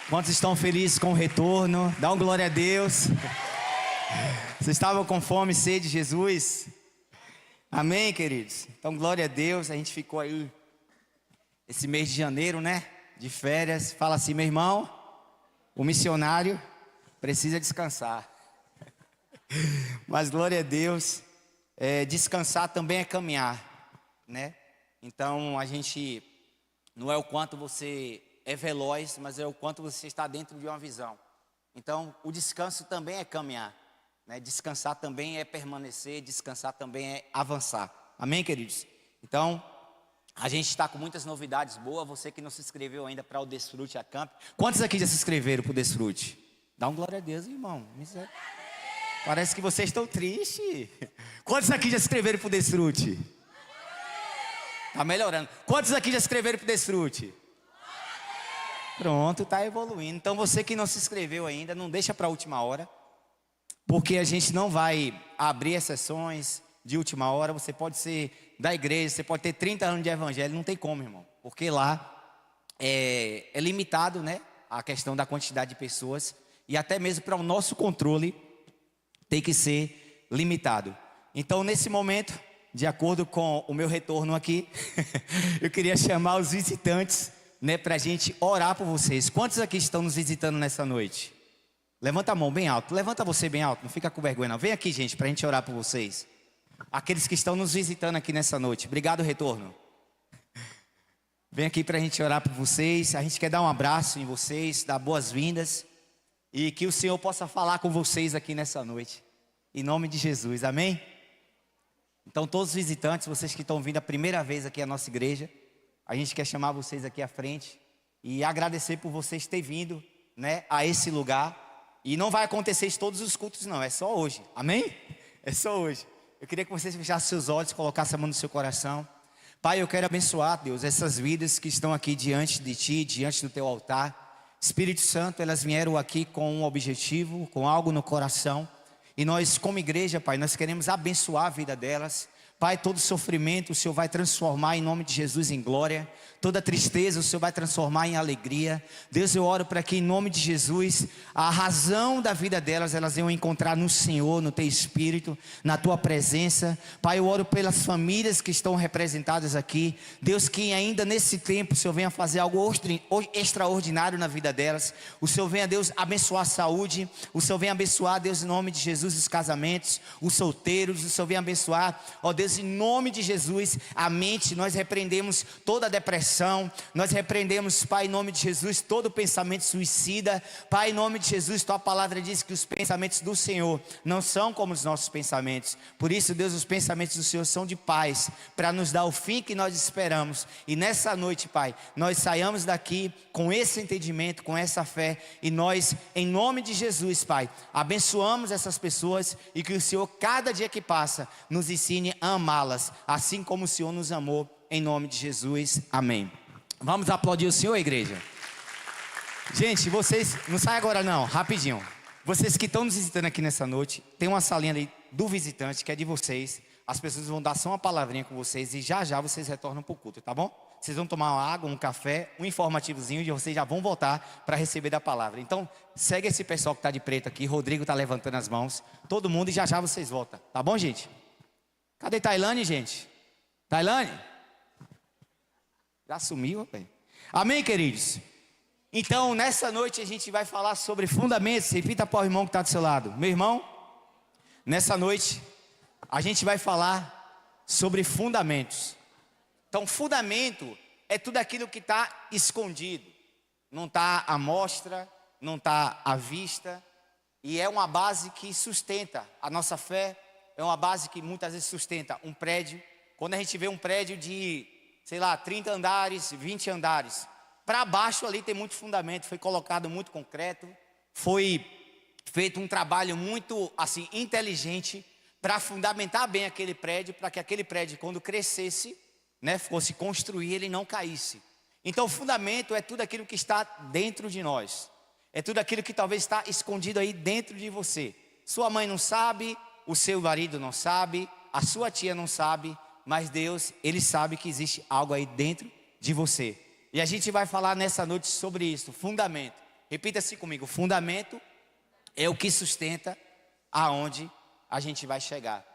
Quantos estão felizes com o retorno? Dá um glória a Deus. Vocês estavam com fome e sede de Jesus? Amém, queridos? Então, glória a Deus. A gente ficou aí esse mês de janeiro, né? De férias. Fala assim, meu irmão, o missionário precisa descansar. Mas glória a Deus. Descansar também é caminhar, né? Então, a gente não é o quanto você é veloz, mas é o quanto você está dentro de uma visão. Então, o descanso também é caminhar, né? Descansar também é permanecer, descansar também é avançar. Amém, queridos? Então, a gente está com muitas novidades boas. Você que não se inscreveu ainda para o Desfrute Acamp. Quantos aqui já se inscreveram para o Desfrute? Dá um glória a Deus, irmão. Parece que vocês estão tristes. Quantos aqui já se inscreveram para o Desfrute? Está melhorando. Quantos aqui já se inscreveram para o Desfrute? Pronto, está evoluindo. Então você que não se inscreveu ainda, não deixa para a última hora, porque a gente não vai abrir as sessões de última hora. Você pode ser da igreja, você pode ter 30 anos de evangelho, não tem como, irmão, porque lá é limitado, né, a questão da quantidade de pessoas, e até mesmo para o nosso controle tem que ser limitado. Então, nesse momento, de acordo com o meu retorno aqui, eu queria chamar os visitantes, né, para a gente orar por vocês. Quantos aqui estão nos visitando nessa noite? Levanta a mão bem alto. Levanta você bem alto, não fica com vergonha não. Vem aqui, gente, para a gente orar por vocês. Aqueles que estão nos visitando aqui nessa noite. Obrigado, retorno. Vem aqui para a gente orar por vocês. A gente quer dar um abraço em vocês, dar boas-vindas, e que o Senhor possa falar com vocês aqui nessa noite, em nome de Jesus, amém? Então todos os visitantes, vocês que estão vindo a primeira vez aqui à nossa igreja, a gente quer chamar vocês aqui à frente e agradecer por vocês terem vindo, né, a esse lugar. E não vai acontecer isso todos os cultos não, é só hoje, amém? É só hoje. Eu queria que vocês fechassem seus olhos, colocassem a mão no seu coração. Pai, eu quero abençoar, Deus, essas vidas que estão aqui diante de Ti, diante do Teu altar. Espírito Santo, elas vieram aqui com um objetivo, com algo no coração. E nós, como igreja, Pai, nós queremos abençoar a vida delas. Pai, todo sofrimento o Senhor vai transformar em nome de Jesus em glória. Toda tristeza o Senhor vai transformar em alegria. Deus, eu oro para que em nome de Jesus, a razão da vida delas, elas venham encontrar no Senhor, no Teu Espírito, na Tua presença. Pai, eu oro pelas famílias que estão representadas aqui. Deus, que ainda nesse tempo o Senhor venha fazer algo extraordinário na vida delas. O Senhor venha, Deus, abençoar a saúde. O Senhor venha abençoar, Deus, em nome de Jesus, os casamentos, os solteiros. O Senhor venha abençoar, ó Deus, em nome de Jesus, a mente. Nós repreendemos toda a depressão, nós repreendemos, Pai, em nome de Jesus, todo pensamento suicida. Pai, em nome de Jesus, Tua palavra diz que os pensamentos do Senhor não são como os nossos pensamentos. Por isso, Deus, os pensamentos do Senhor são de paz, para nos dar o fim que nós esperamos. E nessa noite, Pai, nós saiamos daqui com esse entendimento, com essa fé, e nós, em nome de Jesus, Pai, abençoamos essas pessoas, e que o Senhor, cada dia que passa, nos ensine a amá-las, assim como o Senhor nos amou, em nome de Jesus, amém. Vamos aplaudir o Senhor, igreja? Gente, vocês, não sai agora não, rapidinho. Vocês que estão nos visitando aqui nessa noite, tem uma salinha ali do visitante, que é de vocês. As pessoas vão dar só uma palavrinha com vocês, e já já vocês retornam para o culto, tá bom? Vocês vão tomar uma água, um café, um informativozinho, e vocês já vão voltar para receber da palavra. Então, segue esse pessoal que está de preto aqui. Rodrigo está levantando as mãos, todo mundo, e já já vocês voltam, tá bom, gente? Cadê Tailane, gente? Tailane? Já sumiu, rapaz. Amém, queridos? Então, nessa noite a gente vai falar sobre fundamentos. Repita para o irmão que está do seu lado. Meu irmão, nessa noite a gente vai falar sobre fundamentos. Então, fundamento é tudo aquilo que está escondido. Não está à mostra, não está à vista. E é uma base que sustenta a nossa fé. É uma base que muitas vezes sustenta um prédio. Quando a gente vê um prédio de, sei lá, 30 andares, 20 andares, para baixo ali tem muito fundamento, foi colocado muito concreto, foi feito um trabalho muito assim inteligente para fundamentar bem aquele prédio, para que aquele prédio, quando crescesse, né, fosse construir, ele não caísse. Então o fundamento é tudo aquilo que está dentro de nós. É tudo aquilo que talvez está escondido aí dentro de você. Sua mãe não sabe, o seu marido não sabe, a sua tia não sabe, mas Deus, Ele sabe que existe algo aí dentro de você. E a gente vai falar nessa noite sobre isso, fundamento. Repita assim comigo: fundamento é o que sustenta aonde a gente vai chegar.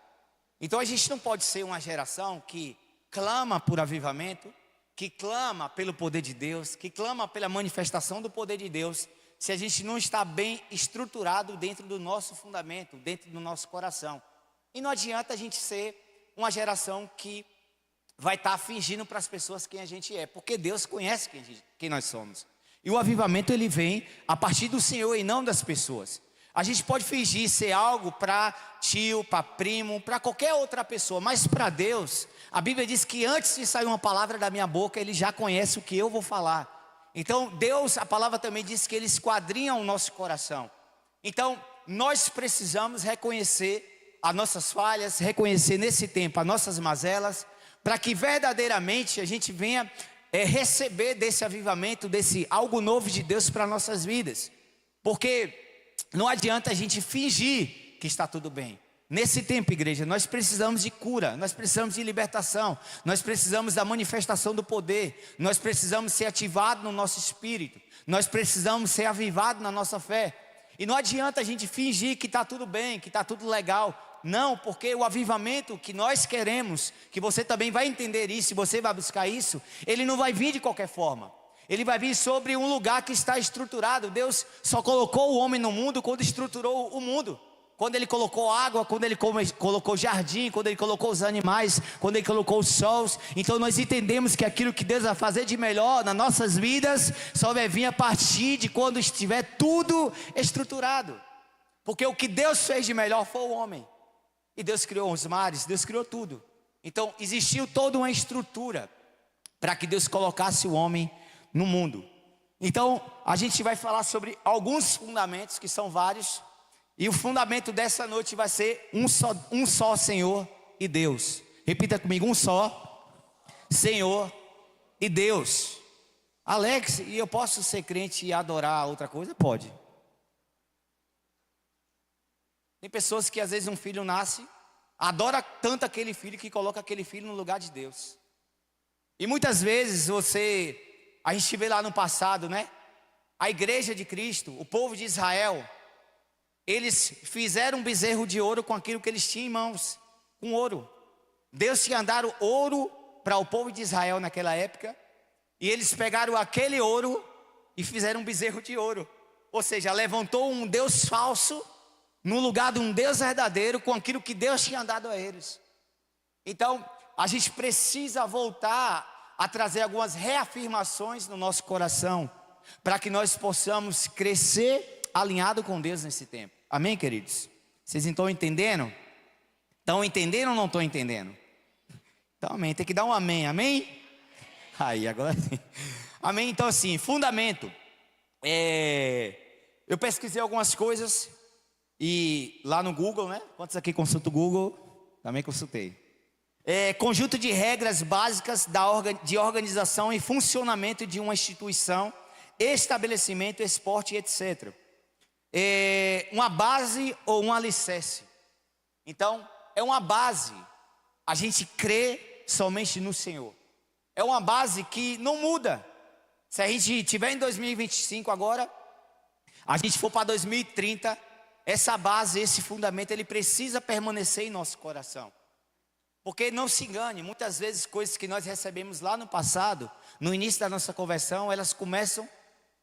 Então a gente não pode ser uma geração que clama por avivamento, que clama pelo poder de Deus, que clama pela manifestação do poder de Deus, se a gente não está bem estruturado dentro do nosso fundamento, dentro do nosso coração. E não adianta a gente ser uma geração que vai estar fingindo para as pessoas quem a gente é, porque Deus conhece quem nós somos. E o avivamento ele vem a partir do Senhor e não das pessoas. A gente pode fingir ser algo para tio, para primo, para qualquer outra pessoa, mas para Deus, a Bíblia diz que antes de sair uma palavra da minha boca, Ele já conhece o que eu vou falar. Então Deus, a palavra também diz que Ele esquadrinha o nosso coração. Então nós precisamos reconhecer as nossas falhas, reconhecer nesse tempo as nossas mazelas, para que verdadeiramente a gente venha receber desse avivamento, desse algo novo de Deus para nossas vidas. Porque não adianta a gente fingir que está tudo bem. Nesse tempo, igreja, nós precisamos de cura, nós precisamos de libertação, nós precisamos da manifestação do poder, nós precisamos ser ativados no nosso espírito, nós precisamos ser avivados na nossa fé. E não adianta a gente fingir que está tudo bem, que está tudo legal. Não, porque o avivamento que nós queremos, que você também vai entender isso, e você vai buscar isso, ele não vai vir de qualquer forma. Ele vai vir sobre um lugar que está estruturado. Deus só colocou o homem no mundo quando estruturou o mundo. Quando Ele colocou água, quando Ele colocou jardim, quando Ele colocou os animais, quando Ele colocou os sols. Então nós entendemos que aquilo que Deus vai fazer de melhor nas nossas vidas só vai vir a partir de quando estiver tudo estruturado. Porque o que Deus fez de melhor foi o homem. E Deus criou os mares, Deus criou tudo. Então existiu toda uma estrutura para que Deus colocasse o homem no mundo. Então a gente vai falar sobre alguns fundamentos, que são vários. E o fundamento dessa noite vai ser um só Senhor e Deus. Repita comigo: um só Senhor e Deus. Alex, e eu posso ser crente e adorar outra coisa? Pode. Tem pessoas que às vezes um filho nasce, adora tanto aquele filho que coloca aquele filho no lugar de Deus. E muitas vezes a gente vê lá no passado, né? A igreja de Cristo, o povo de Israel, eles fizeram um bezerro de ouro com aquilo que eles tinham em mãos, com ouro. Deus tinha dado ouro para o povo de Israel naquela época, e eles pegaram aquele ouro e fizeram um bezerro de ouro. Ou seja, levantou um Deus falso no lugar de um Deus verdadeiro, com aquilo que Deus tinha dado a eles. Então a gente precisa voltar a trazer algumas reafirmações no nosso coração, para que nós possamos crescer alinhado com Deus nesse tempo. Amém, queridos? Vocês estão entendendo? Estão entendendo ou não estão entendendo? Então amém, tem que dar um amém, amém? Aí, agora sim. Amém, então assim, fundamento. Eu pesquisei algumas coisas, e lá no Google, né? Quantos aqui consultam o Google? Também consultei. Conjunto de regras básicas de organização e funcionamento de uma instituição, estabelecimento, esporte, etc. Uma base ou um alicerce. Então, é uma base. A gente crê somente no Senhor. É uma base que não muda. Se a gente estiver em 2025 agora, a gente for para 2030, essa base, esse fundamento, ele precisa permanecer em nosso coração. Porque não se engane, muitas vezes coisas que nós recebemos lá no passado, no início da nossa conversão, elas começam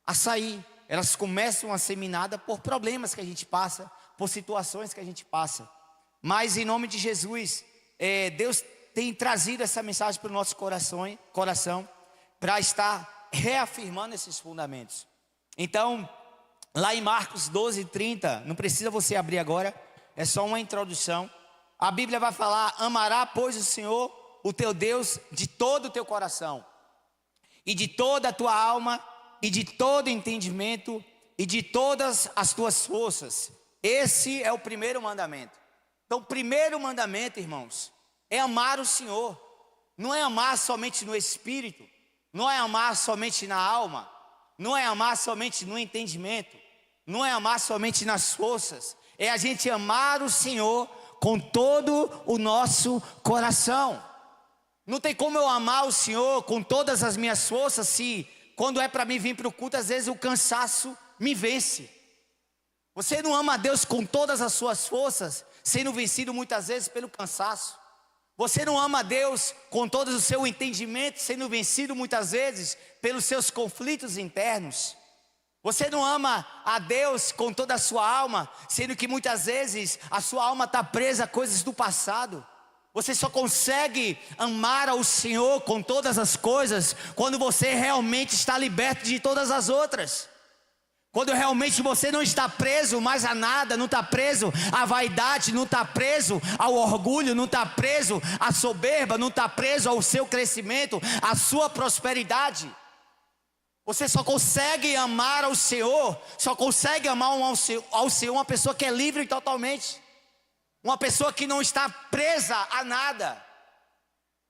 a sair. Elas começam a ser minadas por problemas que a gente passa, por situações que a gente passa. Mas em nome de Jesus, Deus tem trazido essa mensagem para o nosso coração, para estar reafirmando esses fundamentos. Então, lá em Marcos 12:30, não precisa você abrir agora, é só uma introdução. A Bíblia vai falar: amará, pois, o Senhor, o teu Deus, de todo o teu coração, e de toda a tua alma, e de todo entendimento, e de todas as tuas forças. Esse é o primeiro mandamento. Então o primeiro mandamento, irmãos, é amar o Senhor. Não é amar somente no espírito, não é amar somente na alma, não é amar somente no entendimento, não é amar somente nas forças. É a gente amar o Senhor com todo o nosso coração. Não tem como eu amar o Senhor com todas as minhas forças, se quando é para mim vir para o culto, às vezes o cansaço me vence. Você não ama a Deus com todas as suas forças, sendo vencido muitas vezes pelo cansaço. Você não ama a Deus com todo o seu entendimento, sendo vencido muitas vezes pelos seus conflitos internos. Você não ama a Deus com toda a sua alma, sendo que muitas vezes a sua alma está presa a coisas do passado. Você só consegue amar ao Senhor com todas as coisas quando você realmente está liberto de todas as outras. Quando realmente você não está preso mais a nada, não está preso à vaidade, não está preso ao orgulho, não está preso à soberba, não está preso ao seu crescimento, à sua prosperidade. Você só consegue amar ao Senhor, só consegue amar ao Senhor uma pessoa que é livre totalmente. Uma pessoa que não está presa a nada.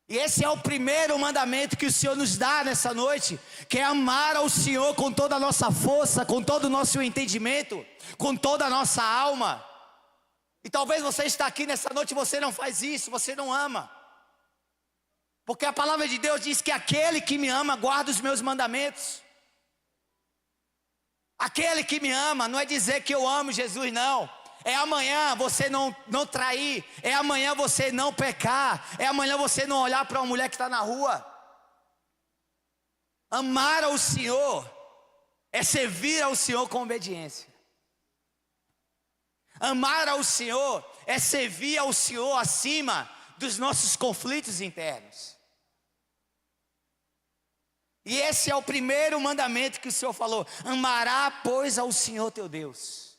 E esse é o primeiro mandamento que o Senhor nos dá nessa noite, que é amar ao Senhor com toda a nossa força, com todo o nosso entendimento, com toda a nossa alma. E talvez você está aqui nessa noite e você não faz isso, você não ama. Porque a palavra de Deus diz que aquele que me ama guarda os meus mandamentos. Aquele que me ama não é dizer que eu amo Jesus, não. É amanhã você não trair, é amanhã você não pecar, é amanhã você não olhar para uma mulher que está na rua. Amar ao Senhor é servir ao Senhor com obediência. Amar ao Senhor é servir ao Senhor acima dos nossos conflitos internos. E esse é o primeiro mandamento que o Senhor falou: amará, pois, ao Senhor teu Deus.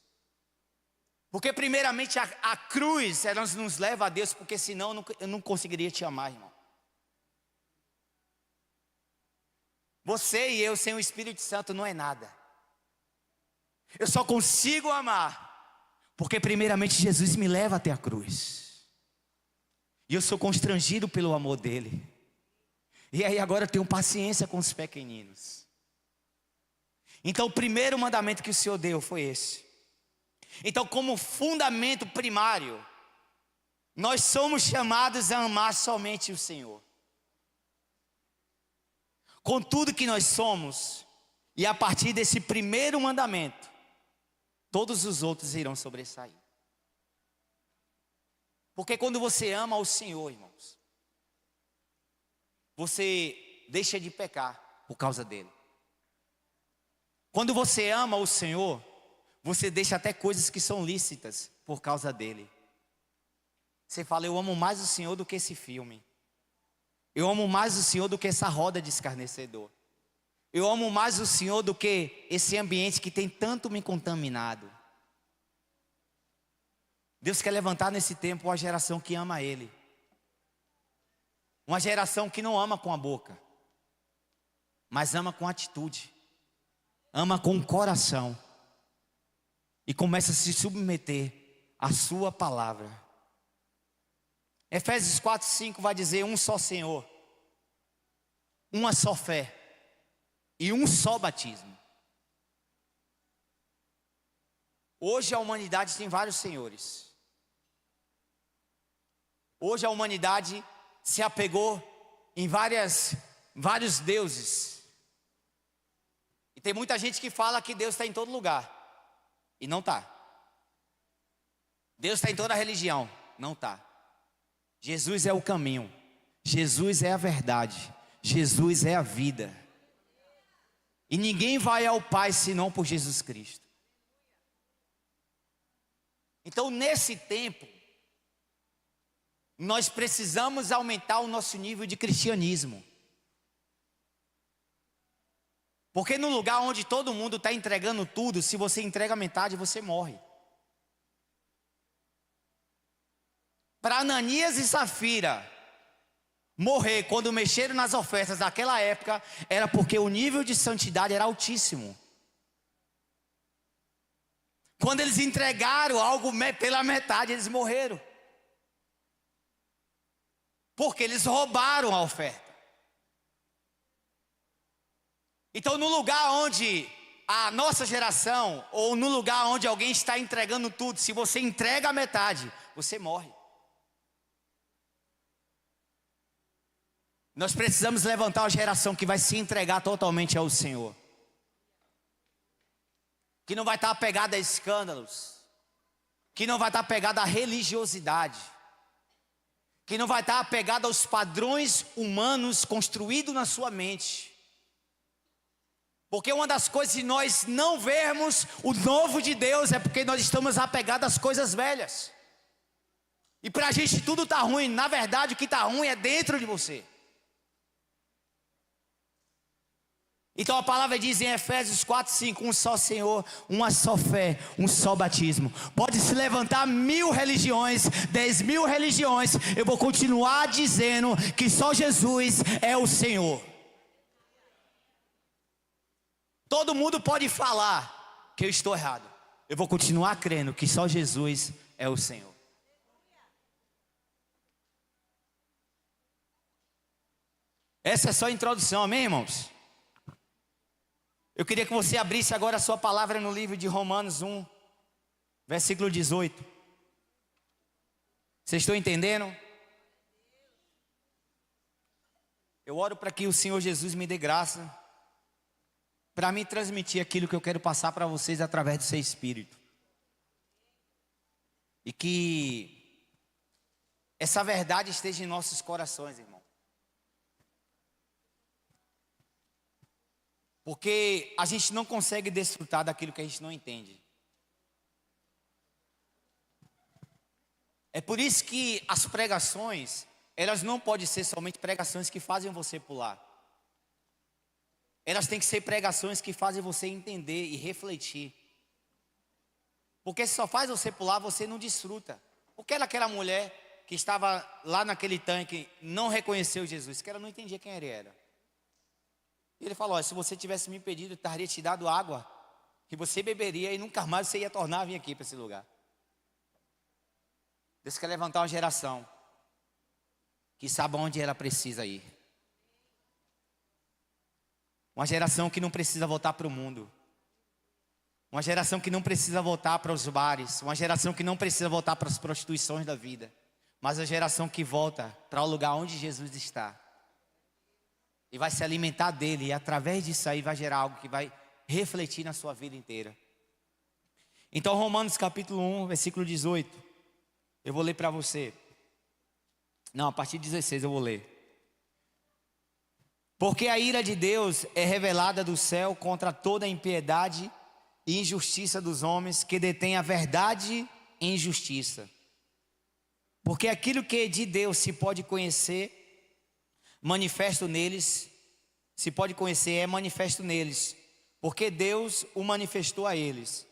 Porque primeiramente a cruz ela nos leva a Deus, porque senão eu não conseguiria te amar, irmão. Você e eu sem o Espírito Santo não é nada. Eu só consigo amar porque primeiramente Jesus me leva até a cruz. E eu sou constrangido pelo amor dele. E aí agora eu tenho paciência com os pequeninos. Então o primeiro mandamento que o Senhor deu foi esse. Então, como fundamento primário, nós somos chamados a amar somente o Senhor. Com tudo que nós somos, e a partir desse primeiro mandamento, todos os outros irão sobressair. Porque quando você ama o Senhor, irmãos, você deixa de pecar por causa dele. Quando você ama o Senhor, você deixa até coisas que são lícitas por causa dele. Você fala: eu amo mais o Senhor do que esse filme. Eu amo mais o Senhor do que essa roda de escarnecedor. Eu amo mais o Senhor do que esse ambiente que tem tanto me contaminado. Deus quer levantar nesse tempo uma geração que ama Ele. Uma geração que não ama com a boca, mas ama com atitude. Ama com o coração. E começa a se submeter à sua palavra. Efésios 4:5 vai dizer: um só Senhor, uma só fé e um só batismo. Hoje a humanidade tem vários senhores. Hoje a humanidade se apegou em vários deuses. E tem muita gente que fala que Deus está em todo lugar. E não está. Deus está em toda a religião. Não está. Jesus é o caminho. Jesus é a verdade. Jesus é a vida. E ninguém vai ao Pai senão por Jesus Cristo. Então nesse tempo, nós precisamos aumentar o nosso nível de cristianismo. Porque no lugar onde todo mundo está entregando tudo, se você entrega metade, você morre. Para Ananias e Safira morrer quando mexeram nas ofertas daquela época, era porque o nível de santidade era altíssimo. Quando eles entregaram algo pela metade, eles morreram. Porque eles roubaram a oferta. Então no lugar onde a nossa geração, ou no lugar onde alguém está entregando tudo, se você entrega a metade, você morre. Nós precisamos levantar uma geração que vai se entregar totalmente ao Senhor. que não vai estar apegada a escândalos, que não vai estar apegada à religiosidade, que não vai estar apegada aos padrões humanos construídos na sua mente. Porque uma das coisas de nós não vermos o novo de Deus é porque nós estamos apegados às coisas velhas. E para a gente tudo está ruim. Na verdade, o que está ruim é dentro de você. Então a palavra diz em Efésios 4:5: um só Senhor, uma só fé, um só batismo. Pode se levantar 1000 religiões, 10.000 religiões, eu vou continuar dizendo que só Jesus é o Senhor. Todo mundo pode falar que eu estou errado, eu vou continuar crendo que só Jesus é o Senhor. Essa é só a introdução, amém, irmãos? Eu queria que você abrisse agora a sua palavra no livro de Romanos 1, versículo 18. Vocês estão entendendo? Eu oro para que o Senhor Jesus me dê graça para me transmitir aquilo que eu quero passar para vocês através do seu Espírito. E que essa verdade esteja em nossos corações, irmão. Porque a gente não consegue desfrutar daquilo que a gente não entende. É por isso que as pregações, elas não podem ser somente pregações que fazem você pular. Elas têm que ser pregações que fazem você entender e refletir. Porque se só faz você pular, você não desfruta. Porque aquela mulher que estava lá naquele tanque não reconheceu Jesus, que ela não entendia quem ele era. Ele falou: olha, se você tivesse me pedido, eu teria te dado água, que você beberia e nunca mais você ia tornar a vir aqui para esse lugar. Deus quer levantar uma geração que sabe onde ela precisa ir. Uma geração que não precisa voltar para o mundo. Uma geração que não precisa voltar para os bares. Uma geração que não precisa voltar para as prostituições da vida. Mas a geração que volta para o lugar onde Jesus está. E vai se alimentar dele. E através disso aí vai gerar algo que vai refletir na sua vida inteira. Então Romanos capítulo 1, versículo 18. Eu vou ler para você. Não, a partir de 16 eu vou ler. Porque a ira de Deus é revelada do céu contra toda a impiedade e injustiça dos homens que detêm a verdade em injustiça. Porque aquilo que de Deus se pode conhecer, manifesto neles, se pode conhecer, é manifesto neles, porque Deus o manifestou a eles.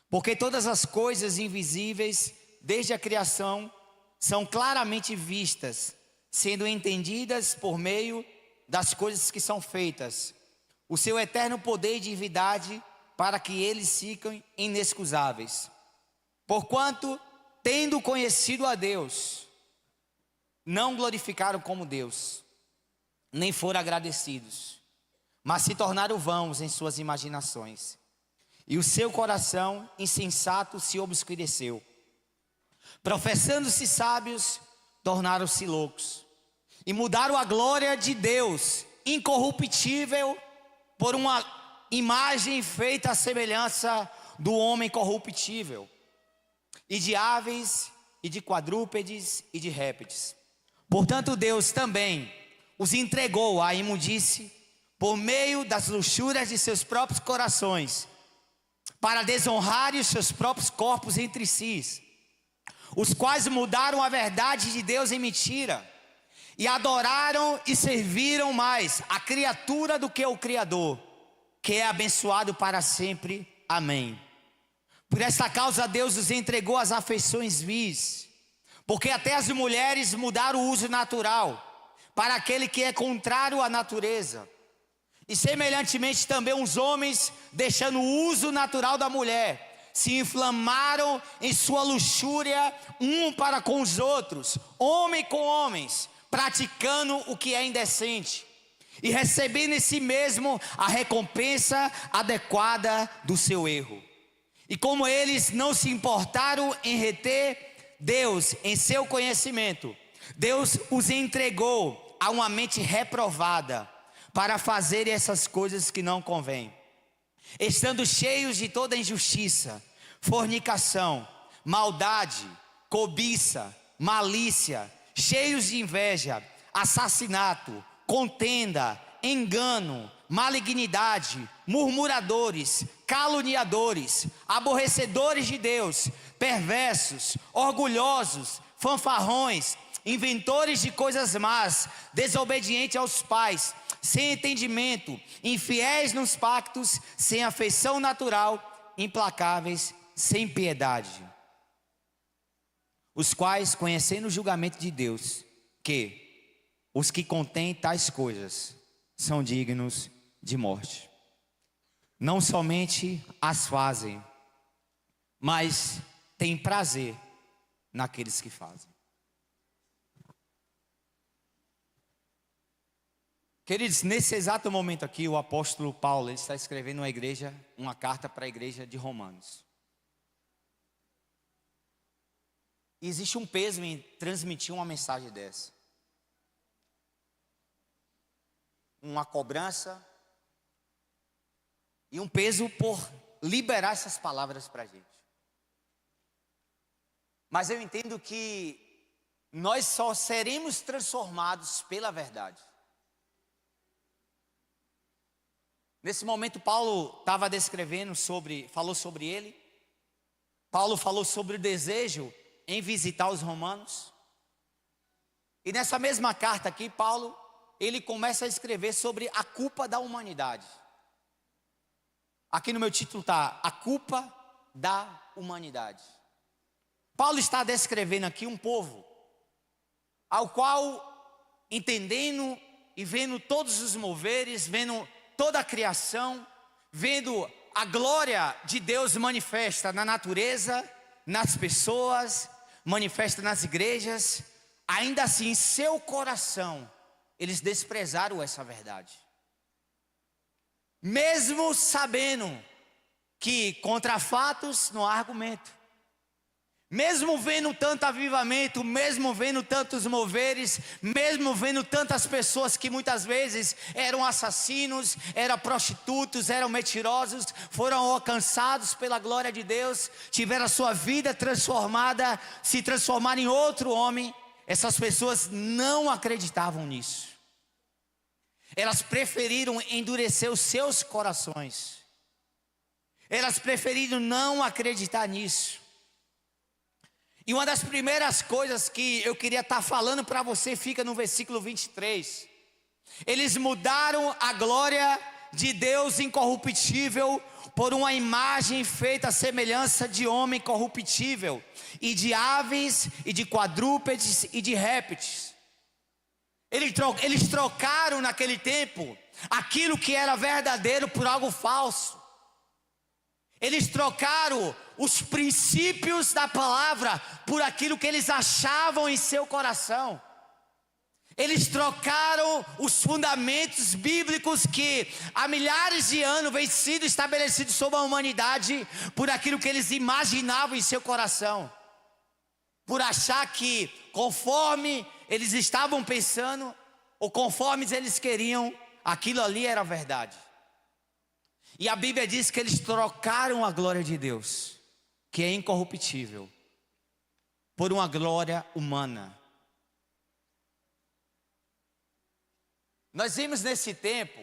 Porque todas as coisas invisíveis, desde a criação, são claramente vistas, sendo entendidas por meio das coisas que são feitas, o seu eterno poder e divindade, para que eles fiquem inexcusáveis. Porquanto, tendo conhecido a Deus, não glorificaram como Deus, nem foram agradecidos, mas se tornaram vãos em suas imaginações, e o seu coração insensato se obscureceu. Professando-se sábios, tornaram-se loucos, e mudaram a glória de Deus, incorruptível, por uma imagem feita à semelhança do homem corruptível, e de aves, e de quadrúpedes, e de répteis. Portanto, Deus também os entregou à imundície, por meio das luxúrias de seus próprios corações, para desonrarem os seus próprios corpos entre si, os quais mudaram a verdade de Deus em mentira, e adoraram e serviram mais a criatura do que o Criador, que é abençoado para sempre. Amém. Por esta causa Deus os entregou às afeições vis, porque até as mulheres mudaram o uso natural para aquele que é contrário à natureza, e semelhantemente também os homens, deixando o uso natural da mulher, se inflamaram em sua luxúria um para com os outros, homem com homens, praticando o que é indecente, e recebendo em si mesmo a recompensa adequada do seu erro. E como eles não se importaram em reter Deus em seu conhecimento, Deus os entregou a uma mente reprovada, para fazer essas coisas que não convêm, estando cheios de toda injustiça, fornicação, maldade, cobiça, malícia, cheios de inveja, assassinato, contenda, engano, malignidade, murmuradores, caluniadores, aborrecedores de Deus, perversos, orgulhosos, fanfarrões, inventores de coisas más, desobedientes aos pais, sem entendimento, infiéis nos pactos, sem afeição natural, implacáveis, sem piedade. Os quais, conhecendo o julgamento de Deus, que os que contêm tais coisas são dignos de morte. Não somente as fazem, mas têm prazer naqueles que fazem. Queridos, nesse exato momento aqui, o apóstolo Paulo, ele está escrevendo uma carta para a igreja de Romanos. E existe um peso em transmitir uma mensagem dessa. Uma cobrança e um peso por liberar essas palavras para a gente. Mas eu entendo que nós só seremos transformados pela verdade. Nesse momento Paulo estava falou sobre ele. Paulo falou sobre o desejo em visitar os romanos. E nessa mesma carta aqui, Paulo, ele começa a escrever sobre a culpa da humanidade. Aqui no meu título está, a culpa da humanidade. Paulo está descrevendo aqui um povo, ao qual, entendendo e vendo todos os moveres, vendo toda a criação, vendo a glória de Deus manifesta na natureza, nas pessoas, manifesta nas igrejas, ainda assim em seu coração, eles desprezaram essa verdade. Mesmo sabendo que contra fatos não há argumento. Mesmo vendo tanto avivamento, mesmo vendo tantos moveres, mesmo vendo tantas pessoas que muitas vezes eram assassinos, eram prostitutos, eram mentirosos, foram alcançados pela glória de Deus, tiveram a sua vida transformada, se transformaram em outro homem, essas pessoas não acreditavam nisso. Elas preferiram endurecer os seus corações. Elas preferiram não acreditar nisso. E uma das primeiras coisas que eu queria estar falando para você fica no versículo 23. Eles mudaram a glória de Deus incorruptível por uma imagem feita à semelhança de homem corruptível, e de aves, e de quadrúpedes, e de répteis. Eles trocaram naquele tempo aquilo que era verdadeiro por algo falso. Eles trocaram os princípios da palavra por aquilo que eles achavam em seu coração. Eles trocaram os fundamentos bíblicos que há milhares de anos vem sido estabelecidos sobre a humanidade por aquilo que eles imaginavam em seu coração. Por achar que conforme eles estavam pensando, ou conforme eles queriam, aquilo ali era verdade. E a Bíblia diz que eles trocaram a glória de Deus, que é incorruptível, por uma glória humana. Nós vimos nesse tempo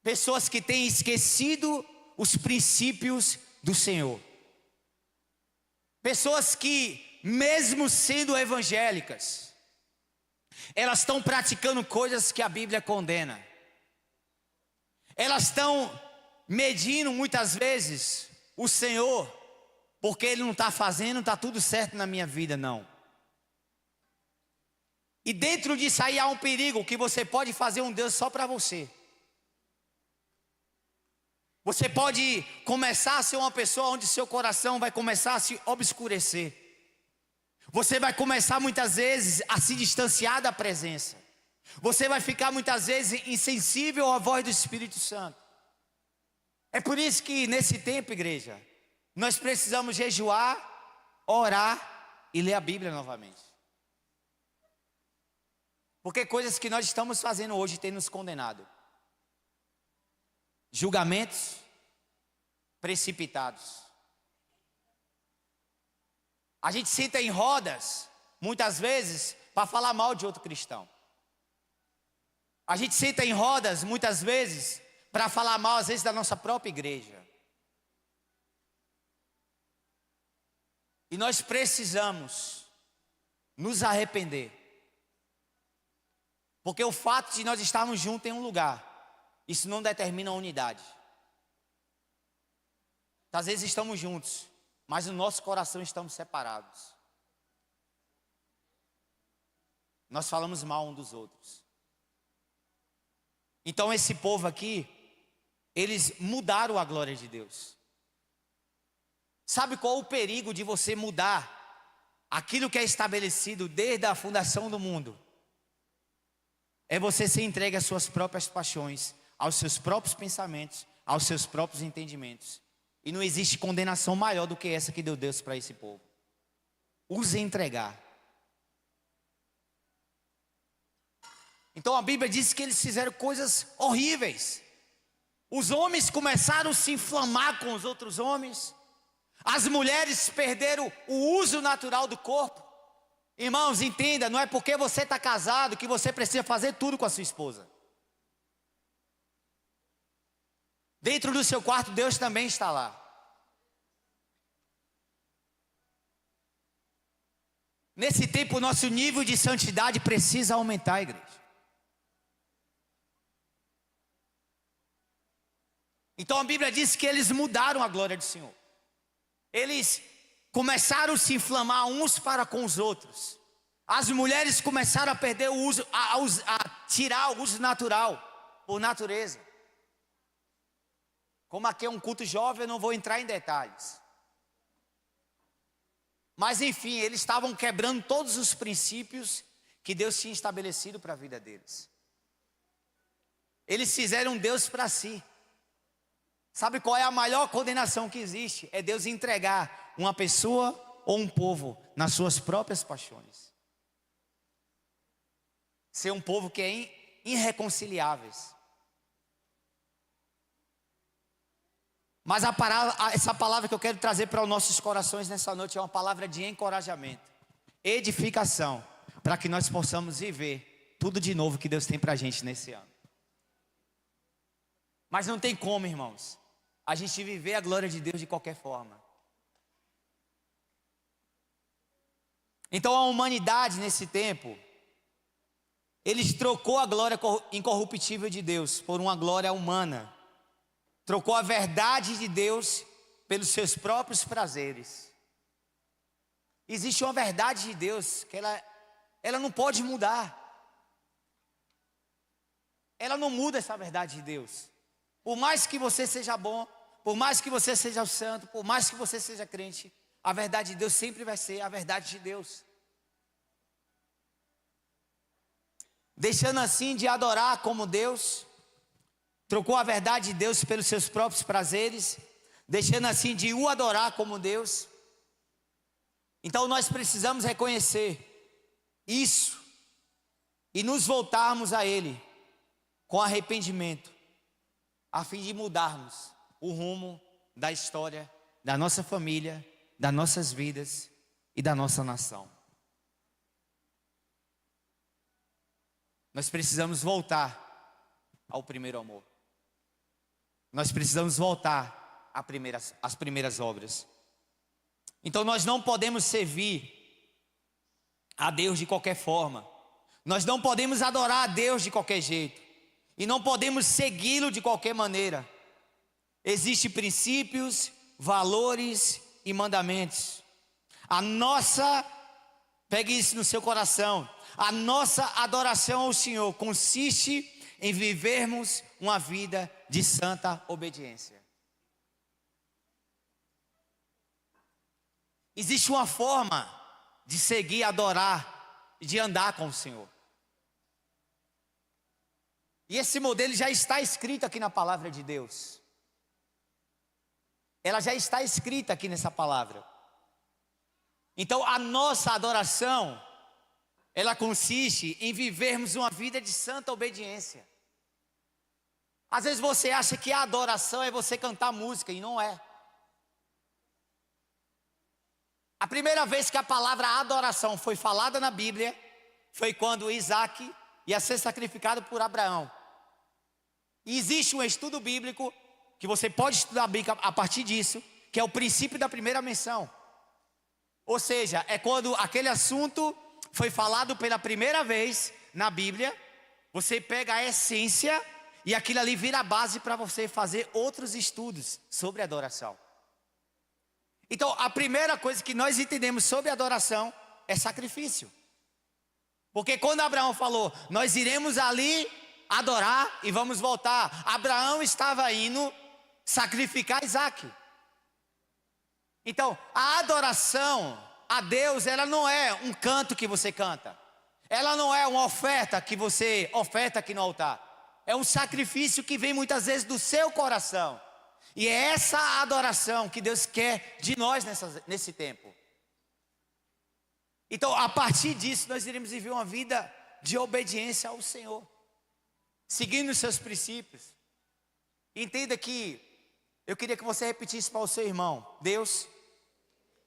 pessoas que têm esquecido os princípios do Senhor. Pessoas que, mesmo sendo evangélicas, elas estão praticando coisas que a Bíblia condena. Elas estão medindo muitas vezes o Senhor, porque Ele não está fazendo, está tudo certo na minha vida, não. E dentro disso aí há um perigo, que você pode fazer um Deus só para você. Você pode começar a ser uma pessoa onde seu coração vai começar a se obscurecer. Você vai começar muitas vezes a se distanciar da presença. Você vai ficar muitas vezes insensível à voz do Espírito Santo. É por isso que nesse tempo, igreja, nós precisamos jejuar, orar e ler a Bíblia novamente. Porque coisas que nós estamos fazendo hoje têm nos condenado. julgamentos precipitados. A gente senta em rodas, muitas vezes, para falar mal de outro cristão. A gente senta em rodas, muitas vezes, para falar mal, às vezes, da nossa própria igreja. E nós precisamos nos arrepender. Porque o fato de nós estarmos juntos em um lugar, isso não determina a unidade. Às vezes estamos juntos, mas no nosso coração estamos separados. Nós falamos mal um dos outros. Então esse povo aqui, eles mudaram a glória de Deus. Sabe qual o perigo de você mudar aquilo que é estabelecido desde a fundação do mundo? É você se entregue às suas próprias paixões, aos seus próprios pensamentos, aos seus próprios entendimentos. E não existe condenação maior do que essa que deu Deus para esse povo. Use entregar. Então a Bíblia diz que eles fizeram coisas horríveis. Os homens começaram a se inflamar com os outros homens. As mulheres perderam o uso natural do corpo. Irmãos, entenda, não é porque você está casado que você precisa fazer tudo com a sua esposa. Dentro do seu quarto, Deus também está lá. Nesse tempo, o nosso nível de santidade precisa aumentar, igreja. Então a Bíblia diz que eles mudaram a glória do Senhor. Eles começaram a se inflamar uns para com os outros. As mulheres começaram a perder o uso, a tirar o uso natural, por natureza. Como aqui é um culto jovem, eu não vou entrar em detalhes. Mas enfim, eles estavam quebrando todos os princípios que Deus tinha estabelecido para a vida deles. Eles fizeram Deus para si. Sabe qual é a maior condenação que existe? É Deus entregar uma pessoa ou um povo nas suas próprias paixões. Ser um povo que é irreconciliáveis. Mas essa palavra que eu quero trazer para os nossos corações nessa noite é uma palavra de encorajamento, edificação, para que nós possamos viver tudo de novo que Deus tem para a gente nesse ano. Mas não tem como, irmãos, a gente viver a glória de Deus de qualquer forma. Então a humanidade nesse tempo, eles trocou a glória incorruptível de Deus por uma glória humana. Trocou a verdade de Deus pelos seus próprios prazeres. Existe uma verdade de Deus que ela não pode mudar. Ela não muda essa verdade de Deus. Por mais que você seja bom, por mais que você seja santo, por mais que você seja crente, a verdade de Deus sempre vai ser a verdade de Deus. Deixando assim de adorar como Deus, trocou a verdade de Deus pelos seus próprios prazeres, deixando assim de o adorar como Deus. Então nós precisamos reconhecer isso e nos voltarmos a Ele com arrependimento, a fim de mudarmos o rumo da história, da nossa família, das nossas vidas e da nossa nação. Nós precisamos voltar ao primeiro amor. Nós precisamos voltar às primeiras obras. Então nós não podemos servir a Deus de qualquer forma. Nós não podemos adorar a Deus de qualquer jeito. E não podemos segui-lo de qualquer maneira. Existem princípios, valores e mandamentos. Pegue isso no seu coração. A nossa adoração ao Senhor consiste em vivermos uma vida de santa obediência. Existe uma forma de seguir, adorar e de andar com o Senhor. E esse modelo já está escrito aqui na palavra de Deus. Ela já está escrita aqui nessa palavra. Então a nossa adoração, ela consiste em vivermos uma vida de santa obediência. Às vezes você acha que a adoração é você cantar música, e não é. A primeira vez que a palavra adoração foi falada na Bíblia foi quando Isaac ia ser sacrificado por Abraão. E existe um estudo bíblico que você pode estudar a partir disso, que é o princípio da primeira menção. Ou seja, é quando aquele assunto foi falado pela primeira vez na Bíblia, você pega a essência e aquilo ali vira a base para você fazer outros estudos sobre adoração. Então, a primeira coisa que nós entendemos sobre adoração é sacrifício. Porque quando Abraão falou, nós iremos ali adorar e vamos voltar, Abraão estava indo sacrificar Isaac. Então, a adoração a Deus, ela não é um canto que você canta. Ela não é uma oferta que você oferta aqui no altar. É um sacrifício que vem muitas vezes do seu coração. E é essa adoração que Deus quer de nós nesse tempo. Então, a partir disso, nós iremos viver uma vida de obediência ao Senhor, seguindo os seus princípios. Entenda que eu queria que você repetisse para o seu irmão: Deus,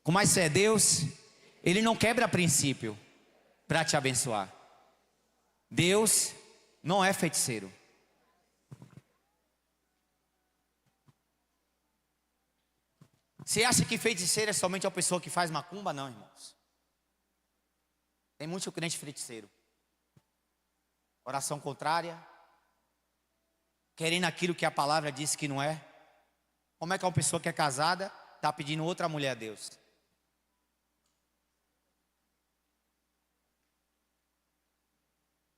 com mais fé, Deus, Ele não quebra princípio para te abençoar. Deus não é feiticeiro. Você acha que feiticeiro é somente uma pessoa que faz macumba? Não, irmãos. Tem muito crente feiticeiro. Oração contrária, querendo aquilo que a palavra diz que não é. Como é que uma pessoa que é casada está pedindo outra mulher a Deus?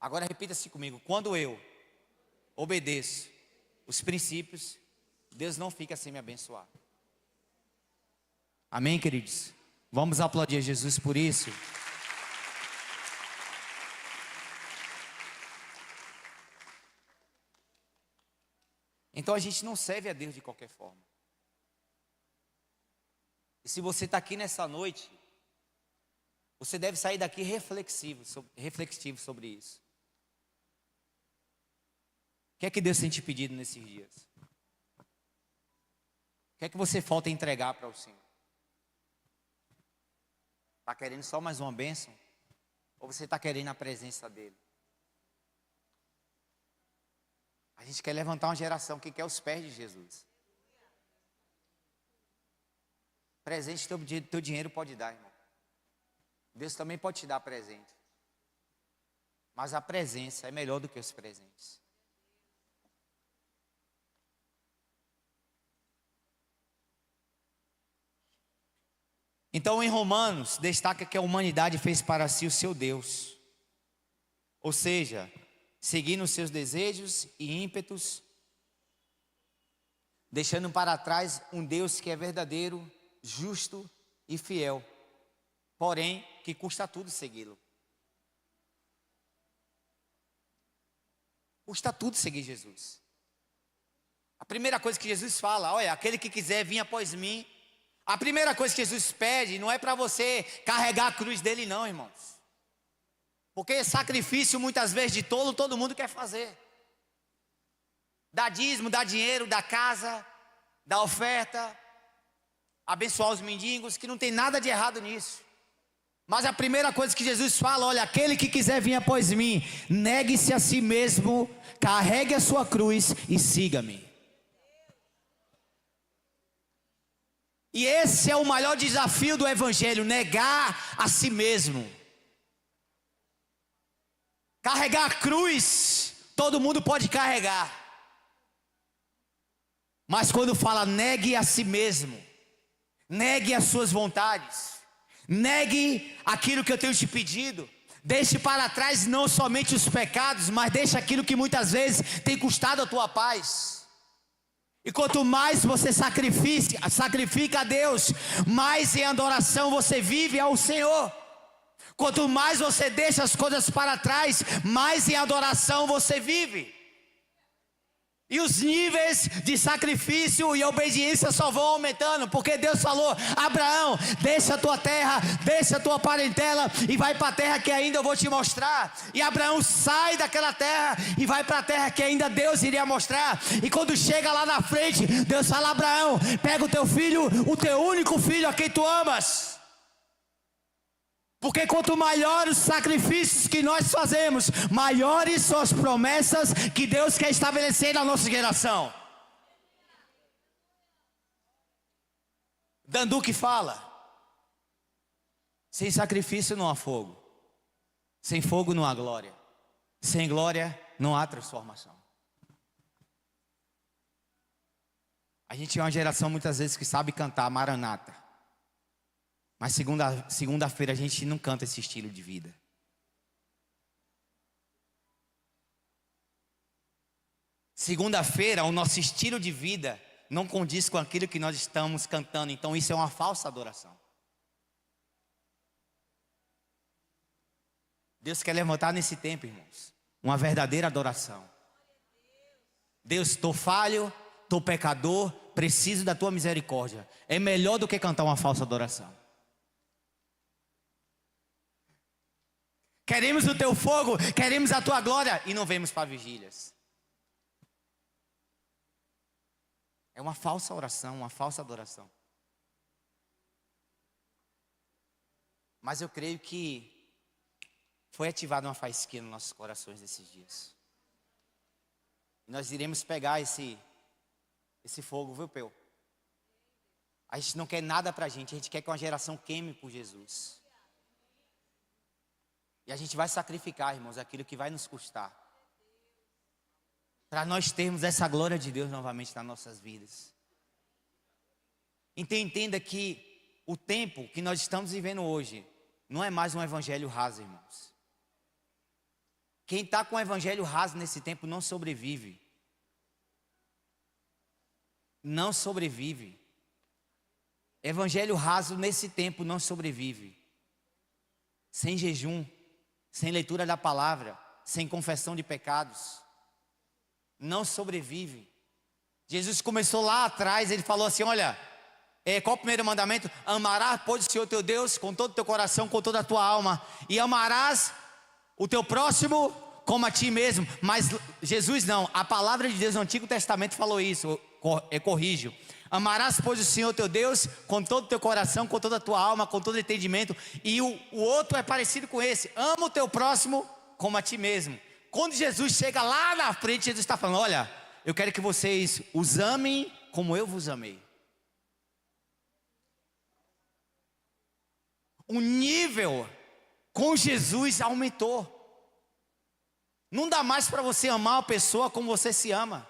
Agora repita-se comigo: quando eu obedeço os princípios, Deus não fica sem me abençoar. Amém, queridos? Vamos aplaudir a Jesus por isso. Então a gente não serve a Deus de qualquer forma. E se você está aqui nessa noite, você deve sair daqui reflexivo sobre isso. O que é que Deus tem te pedido nesses dias? O que é que você falta entregar para o Senhor? Está querendo só mais uma bênção? Ou você está querendo a presença dEle? A gente quer levantar uma geração que quer os pés de Jesus. Presente teu dinheiro pode dar, irmão. Deus também pode te dar presente. Mas a presença é melhor do que os presentes. Então, em Romanos, destaca que a humanidade fez para si o seu Deus. Ou seja, seguindo os seus desejos e ímpetos, deixando para trás um Deus que é verdadeiro, justo e fiel, porém, que custa tudo segui-lo. Custa tudo seguir Jesus. A primeira coisa que Jesus fala: olha, aquele que quiser vir após mim. A primeira coisa que Jesus pede não é para você carregar a cruz dele, não, irmãos. Porque sacrifício muitas vezes de tolo todo mundo quer fazer. Dar dízimo, dar dinheiro, dar casa, dar oferta, abençoar os mendigos, que não tem nada de errado nisso. Mas a primeira coisa que Jesus fala: olha, aquele que quiser vir após mim, negue-se a si mesmo, carregue a sua cruz e siga-me. E esse é o maior desafio do Evangelho: negar a si mesmo. Carregar a cruz, todo mundo pode carregar. Mas quando fala negue a si mesmo, negue as suas vontades, negue aquilo que eu tenho te pedido, deixe para trás não somente os pecados, mas deixe aquilo que muitas vezes tem custado a tua paz. E quanto mais você sacrifica a Deus, mais em adoração você vive ao Senhor. Quanto mais você deixa as coisas para trás, mais em adoração você vive. E os níveis de sacrifício e obediência só vão aumentando, porque Deus falou: Abraão, deixa a tua terra, deixa a tua parentela e vai para a terra que ainda eu vou te mostrar. E Abraão sai daquela terra e vai para a terra que ainda Deus iria mostrar. E quando chega lá na frente, Deus fala: Abraão, pega o teu filho, o teu único filho a quem tu amas. Porque quanto maiores os sacrifícios que nós fazemos, maiores são as promessas que Deus quer estabelecer na nossa geração. Danduque fala: sem sacrifício não há fogo, sem fogo não há glória, sem glória não há transformação. A gente é uma geração muitas vezes que sabe cantar Maranata, mas segunda-feira a gente não canta esse estilo de vida. Segunda-feira o nosso estilo de vida não condiz com aquilo que nós estamos cantando. Então isso é uma falsa adoração. Deus quer levantar nesse tempo, irmãos, uma verdadeira adoração. Deus, estou falho, estou pecador, preciso da tua misericórdia. É melhor do que cantar uma falsa adoração. Queremos o teu fogo, queremos a tua glória e não vemos para vigílias. É uma falsa oração, uma falsa adoração. Mas eu creio que foi ativada uma faísquinha nos nossos corações nesses dias. E nós iremos pegar esse fogo, viu, Peu? A gente não quer nada pra gente, a gente quer que uma geração queime por Jesus. E a gente vai sacrificar, irmãos, aquilo que vai nos custar, para nós termos essa glória de Deus novamente nas nossas vidas. Então entenda que o tempo que nós estamos vivendo hoje não é mais um evangelho raso, irmãos. Quem está com o evangelho raso nesse tempo não sobrevive. Não sobrevive. Evangelho raso nesse tempo não sobrevive. Sem jejum, sem leitura da palavra, sem confissão de pecados, não sobrevive. Jesus começou lá atrás, ele falou assim: olha, qual o primeiro mandamento? Amarás, pois, o Senhor teu Deus com todo o teu coração, com toda a tua alma, e amarás o teu próximo como a ti mesmo. Mas Jesus não, a palavra de Deus no Antigo Testamento falou isso, corrijo. Amarás, pois, o Senhor teu Deus com todo o teu coração, com toda a tua alma, com todo o entendimento. E o outro é parecido com esse: ama o teu próximo como a ti mesmo. Quando Jesus chega lá na frente, Jesus está falando: olha, eu quero que vocês os amem como eu vos amei. O nível com Jesus aumentou. Não dá mais para você amar uma pessoa como você se ama.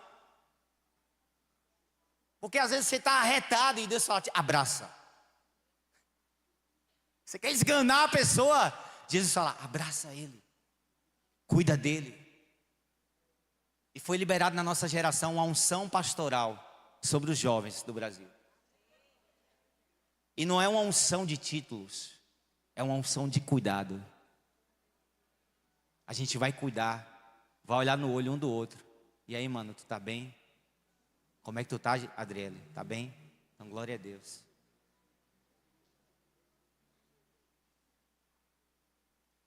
Porque às vezes você está arretado e Deus fala: abraça. Você quer esganar a pessoa, Jesus fala: abraça ele, cuida dele. E foi liberado na nossa geração uma unção pastoral sobre os jovens do Brasil. E não é uma unção de títulos, é uma unção de cuidado. A gente vai cuidar, vai olhar no olho um do outro. E aí, mano, tu tá bem? Como é que tu tá, Adriele? Tá bem? Então, glória a Deus.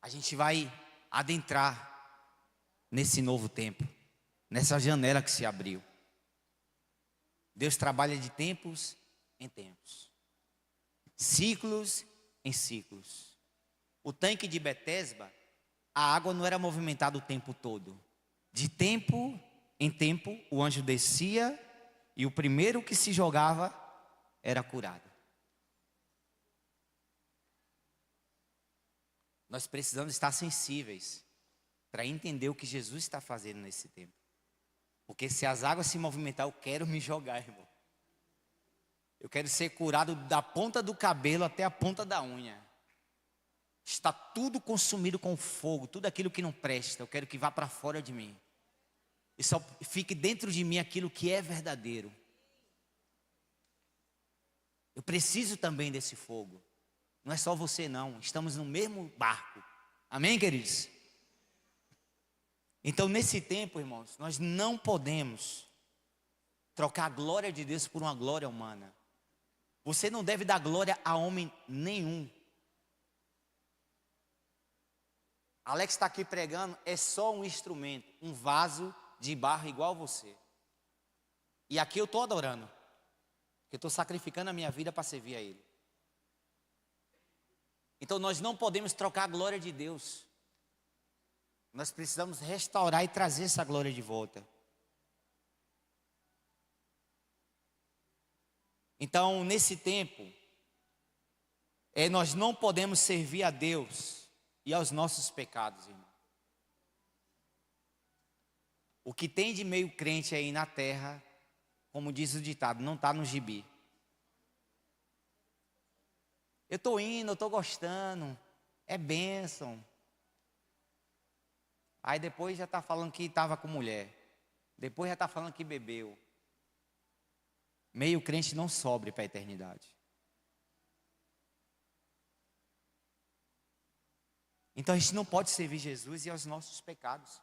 A gente vai adentrar nesse novo tempo, nessa janela que se abriu. Deus trabalha de tempos em tempos, ciclos em ciclos. O tanque de Betesda, a água não era movimentada o tempo todo. De tempo em tempo, o anjo descia e o primeiro que se jogava era curado. Nós precisamos estar sensíveis para entender o que Jesus está fazendo nesse tempo. Porque se as águas se movimentar, eu quero me jogar, irmão. Eu quero ser curado da ponta do cabelo até a ponta da unha. Está tudo consumido com fogo, tudo aquilo que não presta, eu quero que vá para fora de mim. E só fique dentro de mim aquilo que é verdadeiro. Eu preciso também desse fogo. Não é só você não, estamos no mesmo barco. Amém, queridos? Então nesse tempo, irmãos, nós não podemos trocar a glória de Deus por uma glória humana. Você não deve dar glória a homem nenhum. Alex está aqui pregando, é só um instrumento, um vaso de barro igual você. E aqui eu estou adorando, porque eu estou sacrificando a minha vida para servir a Ele. Então nós não podemos trocar a glória de Deus. Nós precisamos restaurar e trazer essa glória de volta. Então, nesse tempo, nós não podemos servir a Deus e aos nossos pecados, irmão. O que tem de meio crente aí na terra, como diz o ditado, não está no gibi. Eu estou indo, eu estou gostando, é bênção. Aí depois já está falando que estava com mulher. Depois já está falando que bebeu. Meio crente não sobe para a eternidade. Então a gente não pode servir Jesus e aos nossos pecados.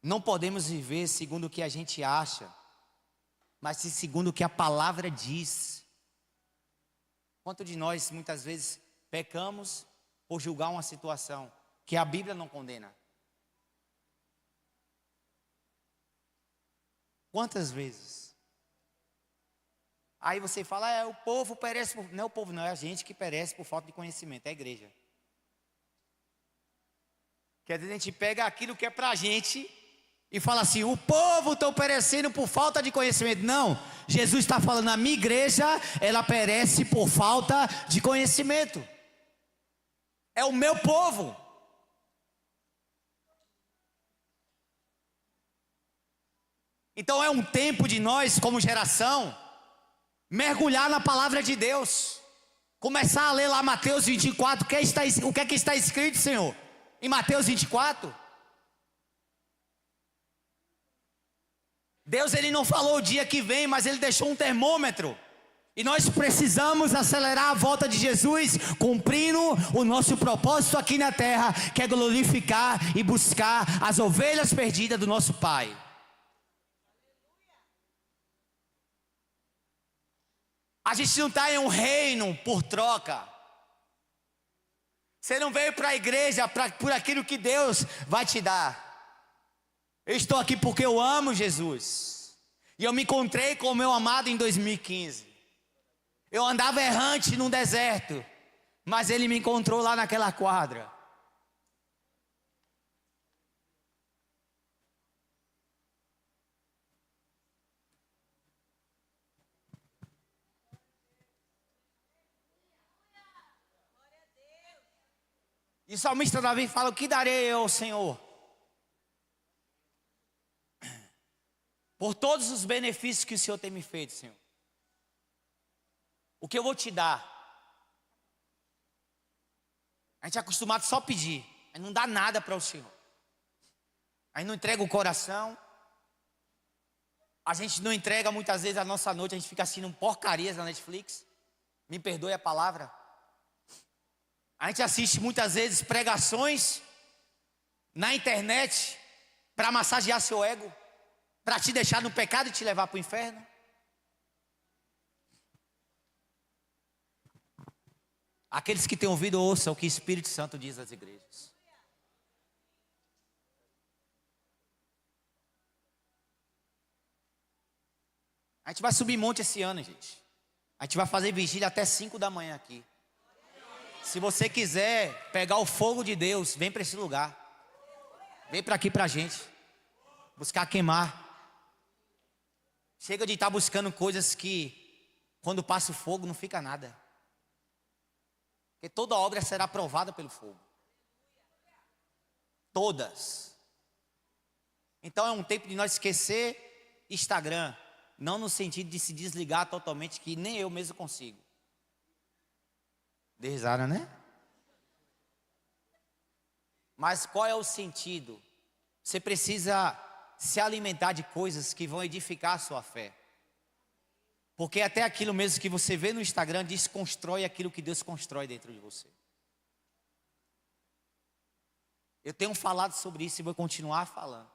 Não podemos viver segundo o que a gente acha, mas sim segundo o que a palavra diz. Quanto de nós muitas vezes pecamos por julgar uma situação que a Bíblia não condena? Quantas vezes? Aí você fala, o povo perece por... Não é o povo não, é a gente que perece por falta de conhecimento, é a igreja. Quer dizer, a gente pega aquilo que é pra gente e fala assim, o povo está perecendo por falta de conhecimento. Não, Jesus está falando, a minha igreja, ela perece por falta de conhecimento. É o meu povo. Então é um tempo de nós, como geração, mergulhar na palavra de Deus. Começar a ler lá Mateus 24, o que é que está escrito, Senhor? Em Mateus 24. Deus, Ele não falou o dia que vem, mas Ele deixou um termômetro. E nós precisamos acelerar a volta de Jesus, cumprindo o nosso propósito aqui na terra, que é glorificar e buscar as ovelhas perdidas do nosso Pai. A gente não está em um reino por troca. Você não veio para a igreja por aquilo que Deus vai te dar. Eu estou aqui porque eu amo Jesus. E eu me encontrei com o meu amado em 2015. Eu andava errante num deserto, mas Ele me encontrou lá naquela quadra. E o salmista Davi fala, o que darei eu ao Senhor? Por todos os benefícios que o Senhor tem me feito, Senhor. O que eu vou te dar? A gente é acostumado só a pedir, aí não dá nada para o Senhor. Aí não entrega o coração. A gente não entrega muitas vezes a nossa noite, a gente fica assistindo porcarias na Netflix. Me perdoe a palavra. A gente assiste muitas vezes pregações na internet para massagear seu ego, para te deixar no pecado e te levar para o inferno. Aqueles que têm ouvido, ouçam o que o Espírito Santo diz às igrejas. A gente vai subir monte esse ano, gente. A gente vai fazer vigília até 5 da manhã aqui. Se você quiser pegar o fogo de Deus, vem para esse lugar. Vem para aqui para a gente. Buscar queimar. Chega de estar buscando coisas que, quando passa o fogo, não fica nada. Porque toda obra será provada pelo fogo. Todas. Então é um tempo de nós esquecer Instagram. Não no sentido de se desligar totalmente, que nem eu mesmo consigo. De risada, né? Mas qual é o sentido? Você precisa se alimentar de coisas que vão edificar a sua fé. Porque até aquilo mesmo que você vê no Instagram desconstrói aquilo que Deus constrói dentro de você. Eu tenho falado sobre isso e vou continuar falando.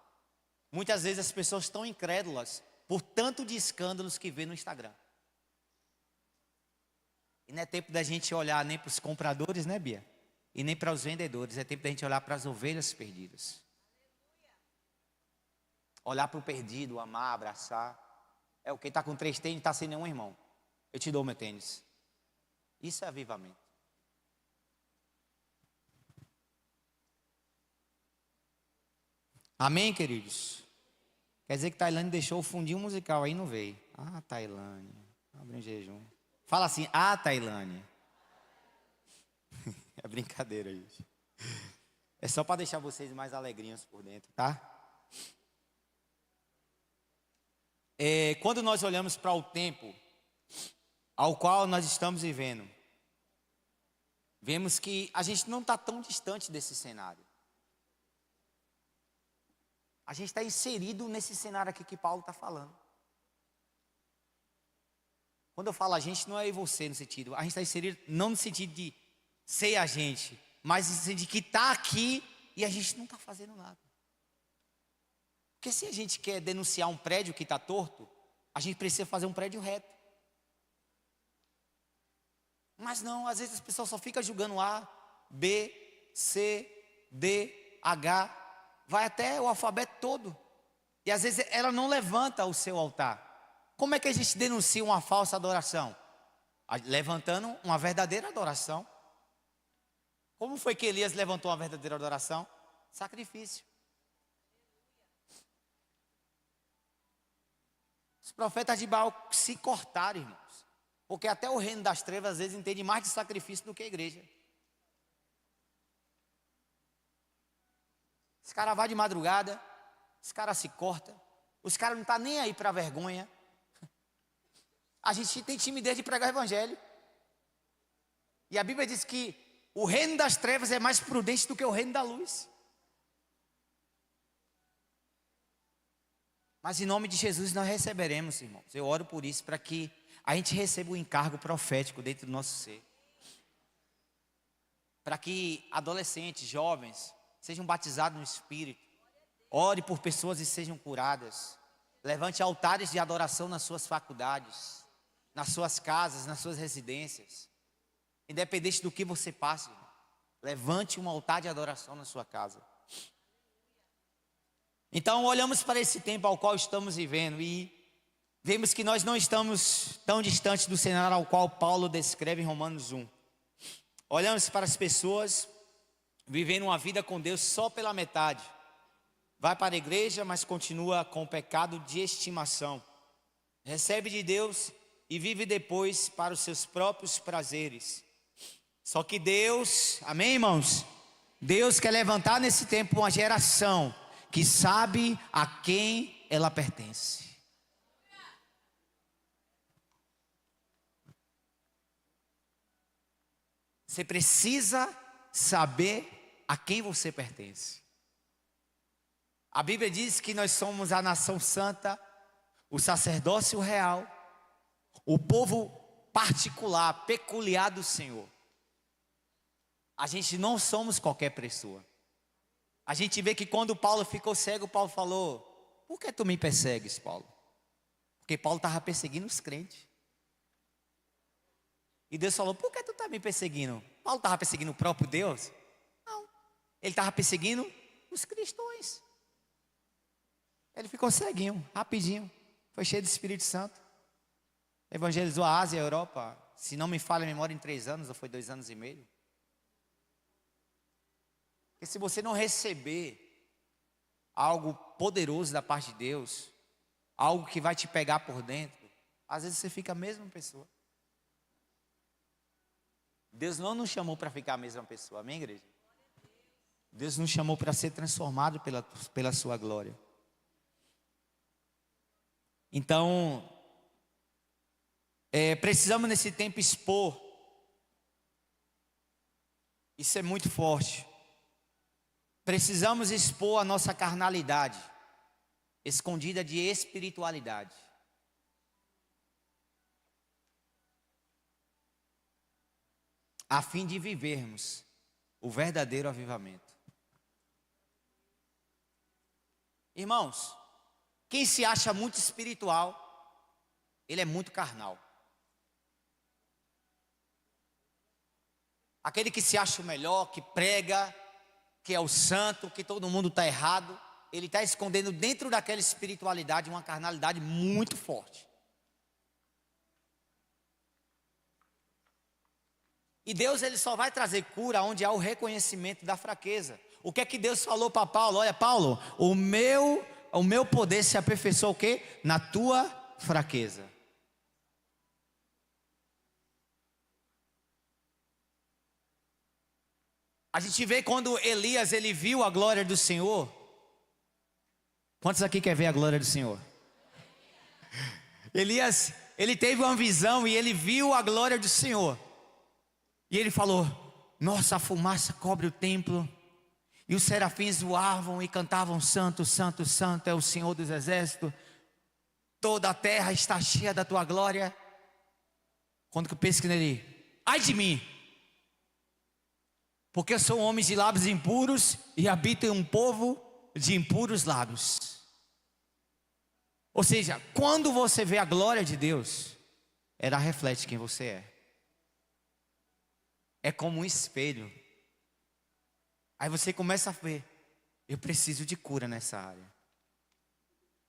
Muitas vezes as pessoas estão incrédulas por tanto de escândalos que vê no Instagram. E não é tempo da gente olhar nem para os compradores, né, Bia? E nem para os vendedores. É tempo da gente olhar para as ovelhas perdidas. Olhar para o perdido, amar, abraçar. É o que está com 3 tênis, está sem nenhum irmão. Eu te dou meu tênis. Isso é avivamento. Amém, queridos? Quer dizer que Tailândia deixou o fundinho musical aí, não veio. Ah, Tailândia. Abre um jejum. Fala assim, Tailândia. É brincadeira isso. É só para deixar vocês mais alegrinhos por dentro, tá? Quando nós olhamos para o tempo ao qual nós estamos vivendo, vemos que a gente não está tão distante desse cenário. A gente está inserido nesse cenário aqui que Paulo está falando. Quando eu falo a gente, não é eu e você no sentido, a gente está inserido não no sentido de ser a gente, mas no sentido de que está aqui e a gente não está fazendo nada. Porque se a gente quer denunciar um prédio que está torto, a gente precisa fazer um prédio reto. Mas não, às vezes as pessoas só ficam julgando A, B, C, D, H, vai até o alfabeto todo. E às vezes ela não levanta o seu altar. Como é que a gente denuncia uma falsa adoração? Levantando uma verdadeira adoração. Como foi que Elias levantou uma verdadeira adoração? Sacrifício. Os profetas de Baal se cortaram, irmãos. Porque até o reino das trevas às vezes entende mais de sacrifício do que a igreja. Os caras vão de madrugada, os caras se cortam, os caras não estão nem aí para a vergonha. A gente tem timidez de pregar o evangelho. E a Bíblia diz que o reino das trevas é mais prudente do que o reino da luz. Mas em nome de Jesus nós receberemos, irmãos. Eu oro por isso, para que a gente receba o encargo profético dentro do nosso ser. Para que adolescentes, jovens, sejam batizados no Espírito. Ore por pessoas e sejam curadas. Levante altares de adoração nas suas faculdades, nas suas casas, nas suas residências. Independente do que você passe, irmão, levante um altar de adoração na sua casa. Então olhamos para esse tempo ao qual estamos vivendo e vemos que nós não estamos tão distantes do cenário ao qual Paulo descreve em Romanos 1. Olhamos para as pessoas vivendo uma vida com Deus só pela metade. Vai para a igreja, mas continua com o pecado de estimação. Recebe de Deus e vive depois para os seus próprios prazeres. Só que Deus, amém, irmãos? Deus quer levantar nesse tempo uma geração que sabe a quem ela pertence. Você precisa saber a quem você pertence. A Bíblia diz que nós somos a nação santa, o sacerdócio real, o povo particular, peculiar do Senhor. A gente não somos qualquer pessoa. A gente vê que quando Paulo ficou cego, Paulo falou: por que tu me persegues, Paulo? Porque Paulo estava perseguindo os crentes. E Deus falou: por que tu está me perseguindo? Paulo estava perseguindo o próprio Deus? Não. Ele estava perseguindo os cristãos. Ele ficou ceguinho, rapidinho. Foi cheio do Espírito Santo. Evangelizou a Ásia e a Europa. Se não me falha a memória, em 3 anos, ou foi 2 anos e meio. Porque se você não receber algo poderoso da parte de Deus, algo que vai te pegar por dentro, às vezes você fica a mesma pessoa. Deus não nos chamou para ficar a mesma pessoa, amém, igreja? Deus nos chamou para ser transformado pela sua glória. Então, precisamos nesse tempo expor. Isso é muito forte. Precisamos expor a nossa carnalidade, escondida de espiritualidade. A fim de vivermos o verdadeiro avivamento. Irmãos, Quem se acha muito espiritual, ele é muito carnal. Aquele que se acha o melhor, que prega, que é o santo, que todo mundo está errado, ele está escondendo dentro daquela espiritualidade uma carnalidade muito forte. E Deus, ele só vai trazer cura onde há o reconhecimento da fraqueza. O que é que Deus falou para Paulo? Olha, Paulo, o meu poder se aperfeiçoa o quê? Na tua fraqueza. A gente vê quando Elias, ele viu a glória do Senhor. Quantos aqui quer ver a glória do Senhor? Elias, ele teve uma visão e ele viu a glória do Senhor. E ele falou: nossa, a fumaça cobre o templo. E os serafins voavam e cantavam: santo, santo, santo é o Senhor dos exércitos. Toda a terra está cheia da tua glória. Quando que eu penso nele: ai de mim, porque eu sou um homem de lábios impuros e habito em um povo de impuros lábios. Ou seja, quando você vê a glória de Deus, ela reflete quem você é. É como um espelho. Aí você começa a ver: eu preciso de cura nessa área.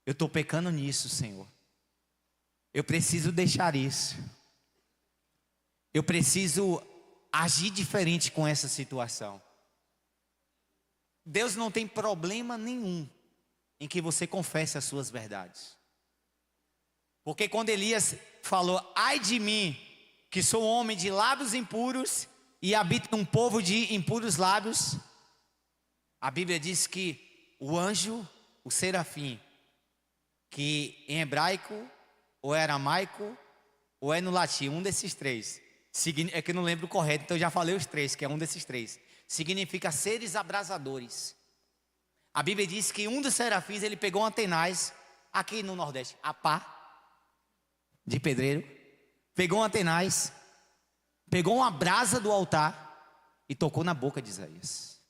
Eu estou pecando nisso, Senhor. Eu preciso deixar isso. Eu preciso agir diferente com essa situação. Deus não tem problema nenhum em que você confesse as suas verdades. Porque quando Elias falou: ai de mim, que sou um homem de lábios impuros e habito em um povo de impuros lábios, a Bíblia diz que o anjo, o serafim, que em hebraico, ou é aramaico, ou é no latim, um desses três, é que eu não lembro o correto, então eu já falei os três, que é um desses três, significa seres abrasadores. A Bíblia diz que um dos serafins, ele pegou uma tenaz, aqui no Nordeste, a pá de pedreiro, pegou uma tenaz, pegou uma brasa do altar e tocou na boca de Isaías.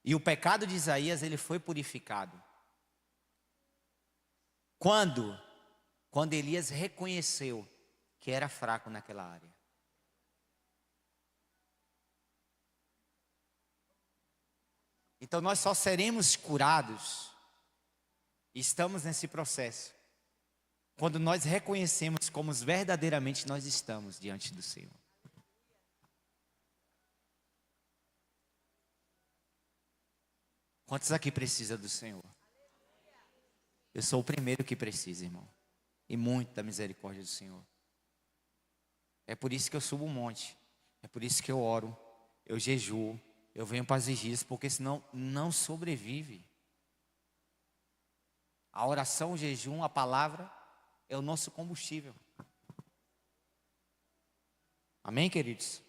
E o pecado de Isaías, ele foi purificado. Quando Elias reconheceu que era fraco naquela área. Então nós só seremos curados, estamos nesse processo, quando nós reconhecemos como verdadeiramente nós estamos diante do Senhor. Quantos aqui precisam do Senhor? Eu sou o primeiro que precisa, irmão. E muito da misericórdia do Senhor. É por isso que eu subo um monte. É por isso que eu oro, eu jejuo, eu venho para as vigílias, porque senão não sobrevive. A oração, o jejum, a palavra é o nosso combustível. Amém, queridos?